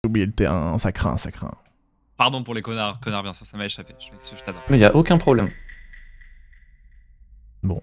J'ai oublié le terrain, ça craint, ça craint. Pardon pour les connards, bien sûr, ça m'a échappé. Je t'adore. Mais y a aucun problème. Bon.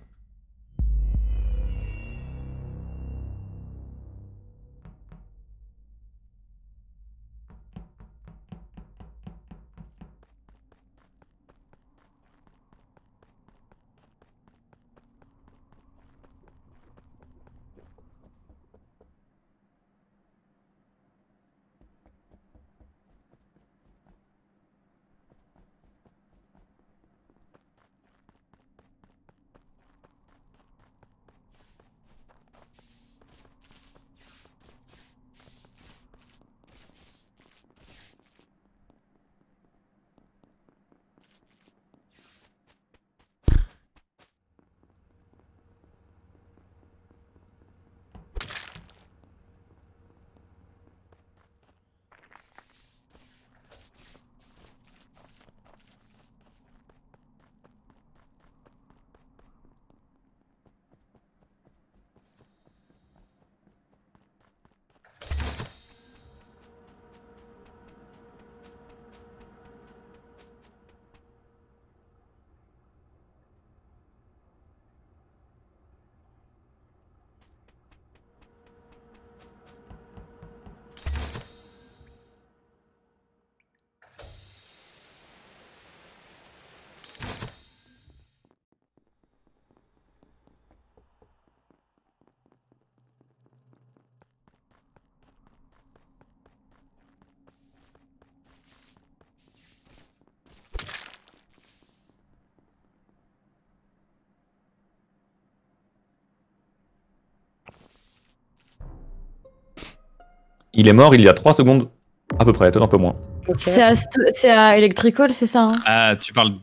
Il est mort il y a 3 secondes, à peu près, peut-être un peu moins. Okay. C'est à Electrical, c'est ça hein? Ah, tu parles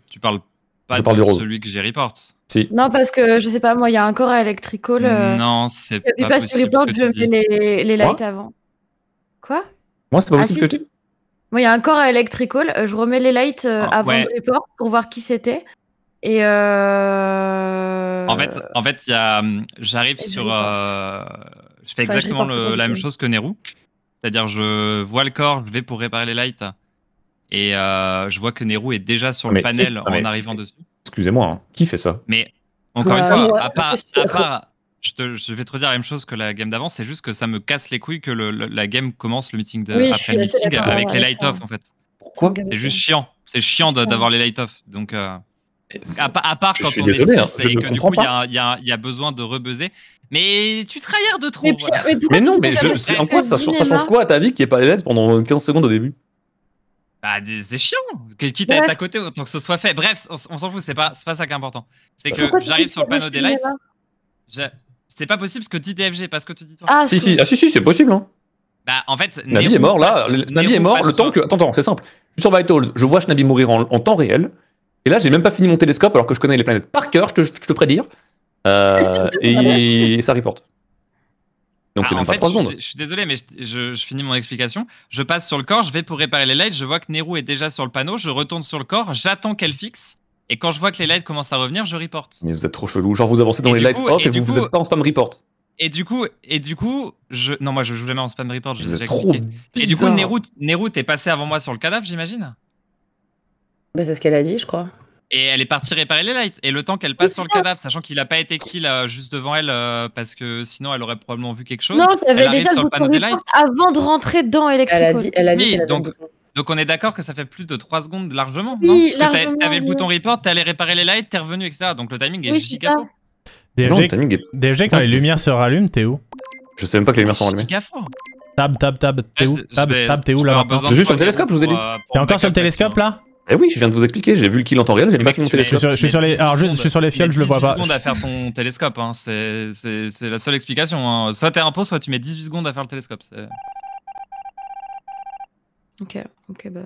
pas Je parle de du rose. celui que j'ai report. Si. Non, parce que je sais pas, moi, il y a un corps à Electrical. Non, c'est pas J'appuie pas sur possible report, ce que je tu dis. mets les lights Quoi avant. Quoi? Moi, c'est pas Ah, possible si, que tu si. Moi, il y a un corps à Electrical, je remets les lights avant ouais. de report pour voir qui c'était. Et En fait, il y a, j'arrive Et sur, je je fais Enfin, je exactement reporte pas, la du même coup. chose que Neru. C'est-à-dire, je vois le corps, je vais pour réparer les lights, et je vois que Neru est déjà sur le Mais panel qui- mais en arrivant dessus. Excusez-moi, hein. Qui fait ça? Mais encore une Ouais, fois, ouais, à part, c'est sûr. je vais te redire la même chose que la game d'avant, c'est juste que ça me casse les couilles que la game commence le meeting Oui, je après suis le assez meeting d'accord avec les avec light ça. off en fait. Pourquoi? C'est juste chiant. C'est chiant d'avoir les light off. Donc à part Je quand suis on désolé, est hein, 6 je et ne que du comprends coup pas. il y a besoin de rebuzzer. Mais tu tryhard de trop. Mais, Voilà. mais, pourquoi Mais non, tu mais dis que en quoi ça change quoi à ta vie qu'il n'y ait pas les LED pendant 15 secondes au début? Bah, c'est chiant. Quitte à être à côté, autant que ce soit fait. Bref, on s'en fout, c'est pas ça qui est important. C'est que j'arrive sur le panneau des lights. C'est pas possible ce que dit DFG, pas ce que tu dis toi. Ah, Si, c'est possible. Hein. Bah, en fait, Nabi est mort là. Nabi est mort le temps que. Attends, c'est simple. Je suis sur Vitals, je vois Nabi mourir en temps réel. Et là, j'ai même pas fini mon télescope alors que je connais les planètes par cœur, je te ferai dire. Et ça reporte. Donc c'est même pas 3 secondes. Je suis désolé, mais je finis mon explication. Je passe sur le corps, je vais pour réparer les lights, je vois que Neru est déjà sur le panneau, je retourne sur le corps, j'attends qu'elle fixe, et quand je vois que les lights commencent à revenir, je reporte. Mais vous êtes trop chelou. Genre, vous avancez dans les lights off et vous êtes pas en spam report. Et du coup, non, moi je joue jamais en spam report, j'ai déjà trop cliqué. Et du coup, Neru, t'es passé avant moi sur le cadavre, j'imagine? Bah, c'est ce qu'elle a dit, je crois. Et elle est partie réparer les lights. Et le temps qu'elle passe sur le cadavre, sachant qu'il a pas été kill juste devant elle, parce que sinon elle aurait probablement vu quelque chose. Non, t'avais elle arrive déjà sur le panneau des lights. avant de rentrer dans Electrical. Elle a dit Oui, qu'elle avait donc, le bouton. donc on est d'accord que ça fait plus de 3 secondes largement, Oui, non? Parce largement, que t'avais le oui. bouton report, t'es allé réparer les lights, t'es revenu, etc. Donc le timing est Oui, c'est giga ça. fort. Non, le timing est- DFG, quand les lumières se rallument, t'es où? Je sais même pas que les lumières sont allumées. Giga fort. Tab, t'es où? Tab, t'es où là maintenant? J'ai vu sur le télescope, je vous ai dit. T'es encore sur le télescope là? Eh oui, je viens de vous expliquer, j'ai vu le kill en temps réel, j'ai même pas fini mon télescope. Je suis sur les, alors je suis sur les fioles, je le vois pas. 18 secondes à faire ton télescope, hein. C'est la seule explication. Hein. Soit t'es un pot, soit tu mets 18 secondes à faire le télescope. Ok, bah.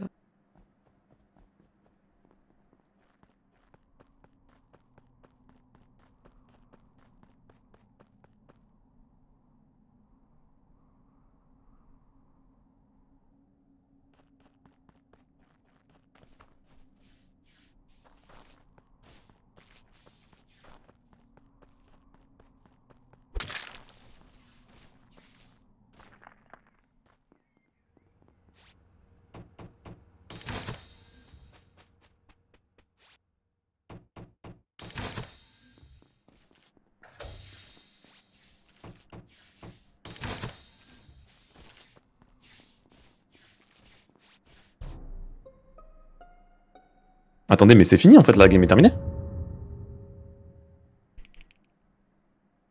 Attendez, mais c'est fini en fait, la game est terminée.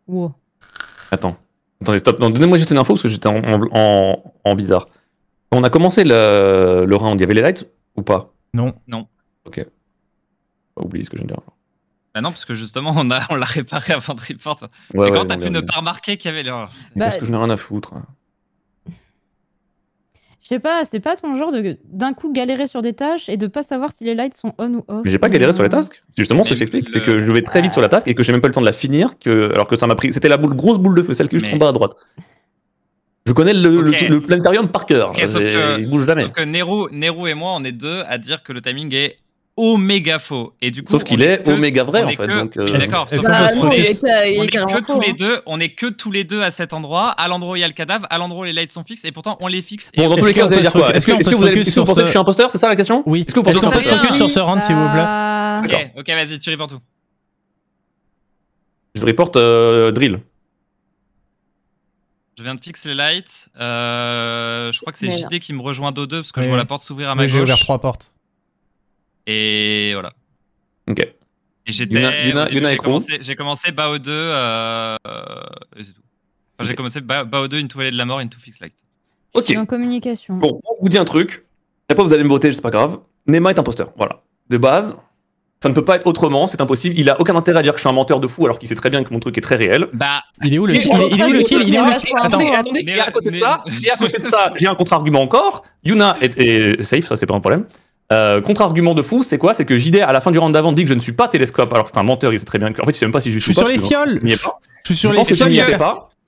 Wow. Attendez, stop. Donnez-moi juste une info parce que j'étais en bizarre. Quand on a commencé le round, il y avait les lights ou pas? Non. Ok. Pas oublier ce que je viens de dire. Bah non, parce que justement, on l'a réparé avant de report. Ouais, et quand t'as pu ne pas remarquer qu'il y avait l'erreur. Parce que je n'ai rien à foutre. Je sais pas, c'est pas ton genre de d'un coup galérer sur des tâches et de pas savoir si les lights sont on ou off. Mais j'ai pas galéré sur les tasks. C'est justement ce que j'explique, c'est que je vais très vite sur la task et que j'ai même pas le temps de la finir, alors que ça m'a pris. C'était la grosse boule de feu, celle qui est juste en bas à droite. Je connais le planétarium par cœur. Il bouge jamais. Sauf que Nero et moi, on est deux à dire que le timing est oméga faux. Et du coup, sauf qu'il est oméga vrai en fait. D'accord. On est que tous les deux à cet endroit, à l'endroit où il y a le cadavre, à l'endroit où les lights sont fixes, et pourtant on les fixe. Bon, dans tous les cas, vous allez dire quoi? Est-ce que vous pensez que je suis imposteur? C'est ça la question? Oui. Est-ce que vous pensez que je suis imposteur? Focus sur ce round, s'il vous plaît. Ok, vas-y, tu reportes tout. Je reporte Drill. Je viens de fixer les lights. Je crois que c'est JD qui me rejoint d'O2 parce que je vois la porte s'ouvrir à ma gauche. J'ai ouvert 3 portes. Et voilà. Ok. Et j'ai commencé BAO2 et c'est tout. Enfin, j'ai commencé BAO2, une vallée de la mort, une fix light. Ok. En communication. Bon, je vous dis un truc. Après vous allez me voter, c'est pas grave. Nema est imposteur. Voilà. De base, ça ne peut pas être autrement, c'est impossible. Il a aucun intérêt à dire que je suis un menteur de fou alors qu'il sait très bien que mon truc est très réel. Bah, il est où le kill? Attendez, et à côté de ça, j'ai un contre-argument encore. Yuna est safe, ça c'est pas un problème. Contre-argument de fou, c'est quoi? C'est que JD à la fin du round d'avant dit que je ne suis pas télescope alors que c'est un menteur, il sait très bien que. En fait, il sait même pas si je suis sur les fioles. Je suis sur les fioles.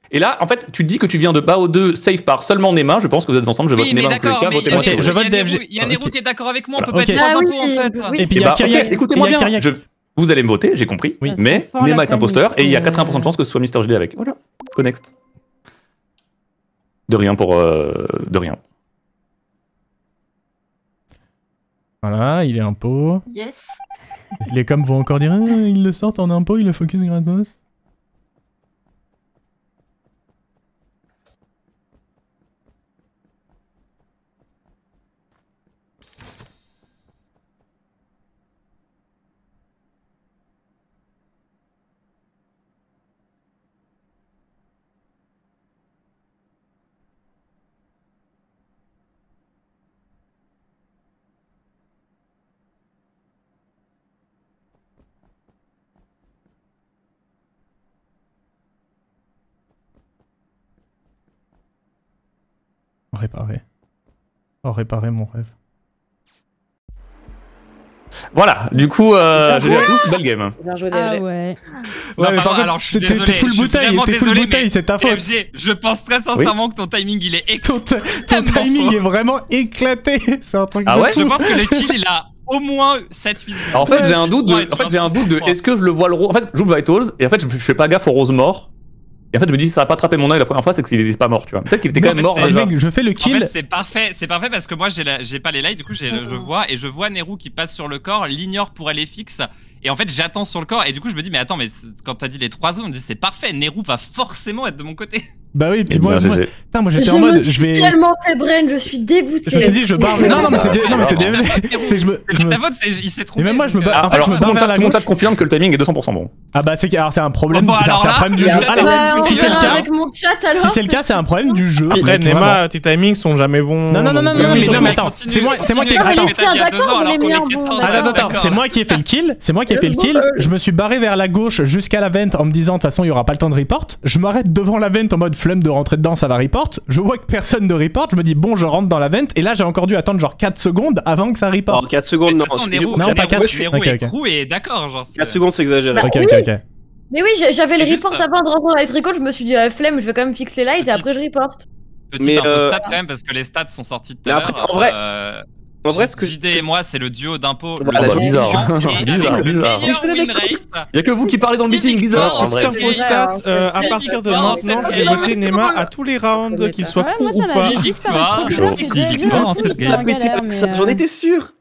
Et là, en fait, tu dis que tu viens de BAO2 safe par seulement Nema. Je pense que vous êtes ensemble. Je vote Nema dans tous les cas. Votez-moi. Je vote DFG. Il y a Nero qui est d'accord avec moi. On peut pas être 3 impôts en fait. Et puis il y a Kyriak. Écoutez-moi bien. Vous allez me voter, j'ai compris. Mais Nema est imposteur et il y a 80% de chances que ce soit Mister JD avec. Voilà. Connect. De rien pour. De rien. Voilà, il est impôt. Yes. Les coms vont encore dire ils le sortent en impôt, ils le focus gratos. Réparer mon rêve. Voilà, du coup, je dis à tous, belle game. Bien joué, DFG. Ouais. Ouais, mais par contre, alors je suis désolé. T'es full bouteille, c'est ta faute. DFG, je pense très sincèrement que ton timing il est ton timing est vraiment éclaté. C'est un truc de Je pense que le kill il a au moins 7-8 secondes. En fait, j'ai un doute de est-ce que je le vois le rose. En fait, j'ouvre Vitals et en fait, je fais pas gaffe au rose mort. Et en fait, je me dis, ça va pas attraper mon œil la première fois, c'est qu'il était pas mort, tu vois. Peut-être qu'il était quand même mort déjà. Mec, je fais le kill. En fait, c'est parfait parce que moi, j'ai pas les lights, du coup, je le vois et je vois Nero qui passe sur le corps, l'ignore pour aller fixe. Et en fait, j'attends sur le corps et du coup, je me dis, mais attends, mais quand t'as dit les 3 zones, on me dit, c'est parfait, Nero va forcément être de mon côté. Bah oui, puis moi j'étais en mode, je vais. Tellement fait brain, je suis dégoûté. Je me suis dit, je barre. Non, mais c'est DFG. C'est ta faute, il s'est trompé. Mais même moi, je me barre. En fait, je me barre vers la gauche. Tout le monde confirme que le timing est 200% bon. Ah bah c'est un problème. C'est un problème du jeu. Si c'est le cas, c'est un problème du jeu. Après, Nema, tes timings sont jamais bons. Non, mais attends, c'est moi qui ai. Attends, c'est moi qui ai fait le kill. Je me suis barré vers la gauche jusqu'à la vente en me disant, de toute façon, il y aura pas le temps de report. Je m'arrête devant la vente en mode flemme de rentrer dedans, ça va report. Je vois que personne ne report, je me dis bon, je rentre dans la vente et là j'ai encore dû attendre genre 4 secondes avant que ça report. Oh, 4 secondes, non. Non, pas 4. Nero est d'accord, genre. 4 secondes, c'est exagéré. Ok. Mais oui, j'avais le report avant de rentrer dans les tricots, je me suis dit flemme, je vais quand même fixer les lights et après je report. Petite info stat quand même parce que les stats sont sortis tout à l'heure. En vrai, ce que JD et moi, c'est le duo d'impôts. Bizarre. Y'a que vous qui parlez dans le meeting, bizarre. En info stats, à partir de maintenant, je vais voter Nema à tous les rounds, qu'il soit court ou pas. Victoire. J'en étais sûr.